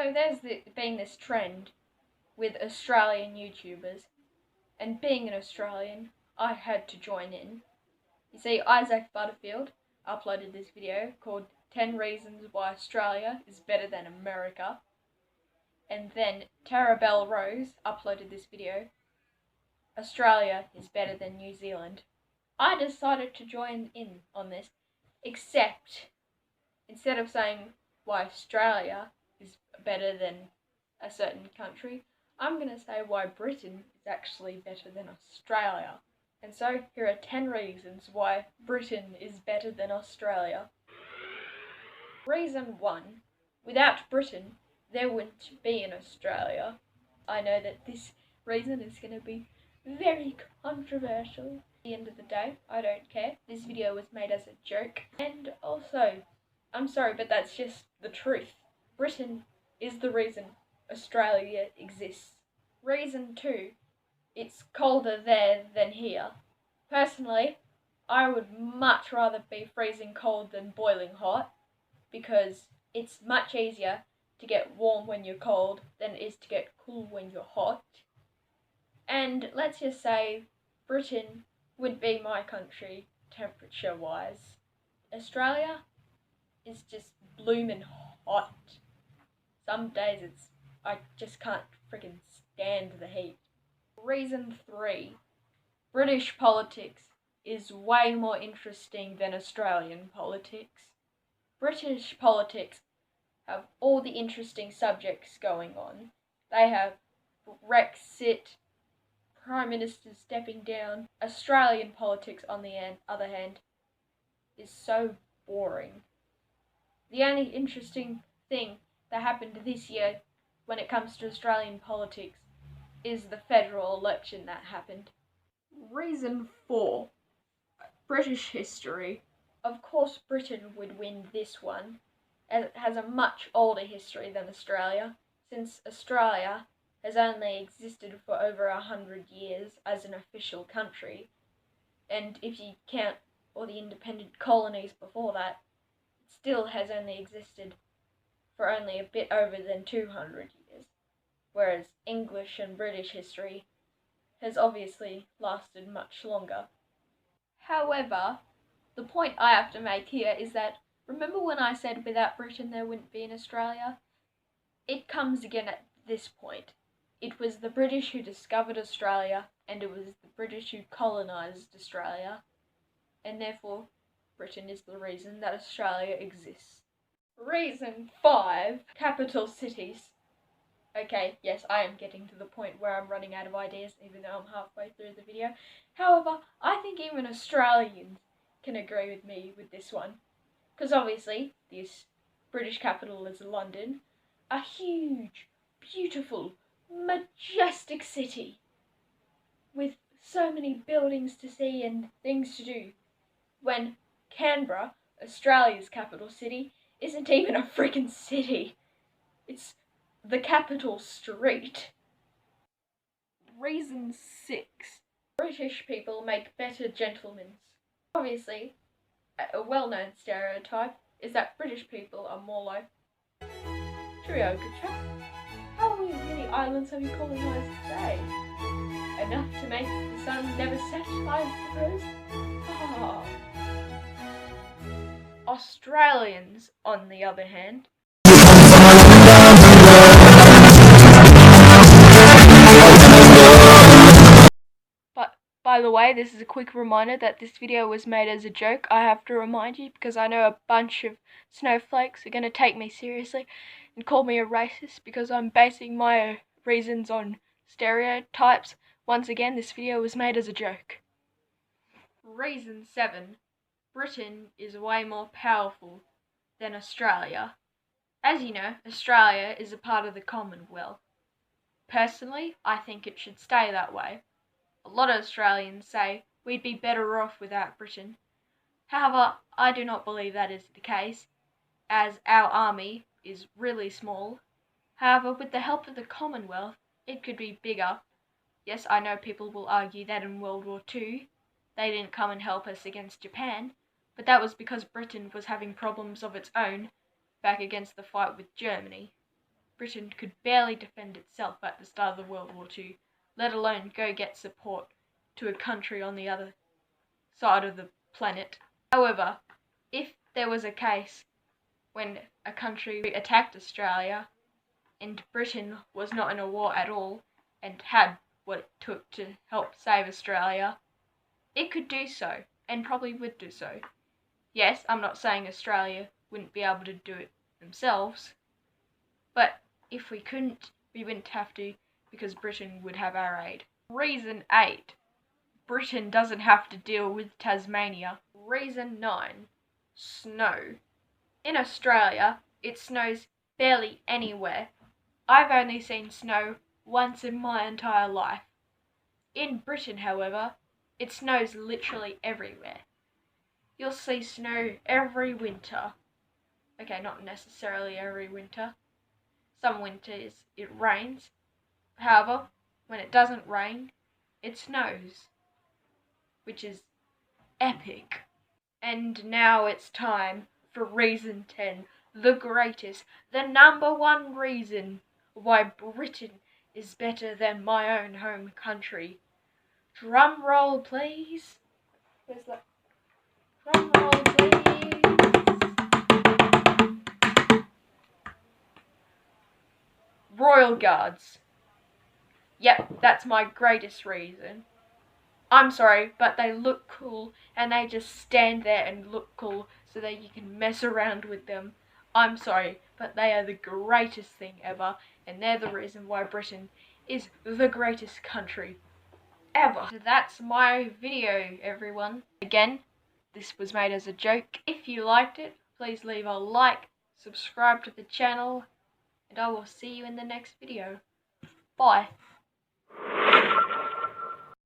So there's been this trend with Australian YouTubers, and being an Australian, I had to join in. You see, Isaac Butterfield uploaded this video called 10 Reasons Why Australia is Better Than America, and then Tara Bell Rose uploaded this video, Australia is Better Than New Zealand. I decided to join in on this, except instead of saying why Australia is better than a certain country, I'm going to say why Britain is actually better than Australia. And so here are 10 reasons why Britain is better than Australia. Reason 1. Without Britain, there wouldn't be an Australia. I know that this reason is going to be very controversial. At the end of the day, I don't care. This video was made as a joke. And also, I'm sorry, but that's just the truth. Britain is the reason Australia exists. Reason 2. It's colder there than here. Personally, I would much rather be freezing cold than boiling hot, because it's much easier to get warm when you're cold than it is to get cool when you're hot. And let's just say Britain would be my country temperature-wise. Australia is just bloomin' hot. Some days I just can't freaking stand the heat. Reason 3. British politics is way more interesting than Australian politics. British politics have all the interesting subjects going on. They have Brexit, Prime Minister stepping down. Australian politics, on the other hand, is so boring. The only interesting thing that happened this year when it comes to Australian politics is the federal election that happened. Reason 4. British history. Of course Britain would win this one, as it has a much older history than Australia, since Australia has only existed for over 100 years as an official country, and if you count all the independent colonies before that, it still has only existed for only a bit over than 200 years, whereas English and British history has obviously lasted much longer. However, the point I have to make here is that, remember when I said without Britain there wouldn't be an Australia? It comes again at this point. It was the British who discovered Australia, and it was the British who colonised Australia, and therefore Britain is the reason that Australia exists. Reason 5. Capital cities. Okay, yes, I am getting to the point where I'm running out of ideas, even though I'm halfway through the video. However, I think even Australians can agree with me with this one. Because obviously, this British capital is London, a huge, beautiful, majestic city with so many buildings to see and things to do, when Canberra, Australia's capital city, isn't even a freaking city. It's the capital street. Reason 6. British people make better gentlemen. Obviously, a well-known stereotype is that British people are more like, "Cheerio, good chap. How many islands have you colonised today? Enough to make the sun never set, I suppose." Ah. Australians, on the other hand, by the way, this is a quick reminder that this video was made as a joke. I have to remind you because I know a bunch of snowflakes are going to take me seriously and call me a racist because I'm basing my reasons on stereotypes. Once again, this video was made as a joke. Reason 7. Britain is way more powerful than Australia. As you know, Australia is a part of the Commonwealth. Personally, I think it should stay that way. A lot of Australians say we'd be better off without Britain. However, I do not believe that is the case, as our army is really small. However, with the help of the Commonwealth, it could be bigger. Yes, I know people will argue that in World War II, they didn't come and help us against Japan, but that was because Britain was having problems of its own back against the fight with Germany. Britain could barely defend itself at the start of the World War II, let alone go get support to a country on the other side of the planet. However, if there was a case when a country attacked Australia and Britain was not in a war at all and had what it took to help save Australia, it could do so, and probably would do so. Yes, I'm not saying Australia wouldn't be able to do it themselves, but if we couldn't, we wouldn't have to, because Britain would have our aid. Reason 8. Britain doesn't have to deal with Tasmania. Reason 9. Snow. In Australia, it snows barely anywhere. I've only seen snow once in my entire life. In Britain, however, it snows literally everywhere. You'll see snow every winter. Okay, not necessarily every winter. Some winters it rains. However, when it doesn't rain, it snows, which is epic. And now it's time for reason 10, the greatest, the number one reason why Britain is better than my own home country. Drum roll, please. Where's that? Drum roll, please. Royal Guards. Yep, that's my greatest reason. I'm sorry, but they look cool, and they just stand there and look cool so that you can mess around with them. I'm sorry, but they are the greatest thing ever, and they're the reason why Britain is the greatest country ever. So that's my video, everyone. Again, this was made as a joke. If you liked it, please leave a like, subscribe to the channel, and I will see you in the next video. Bye.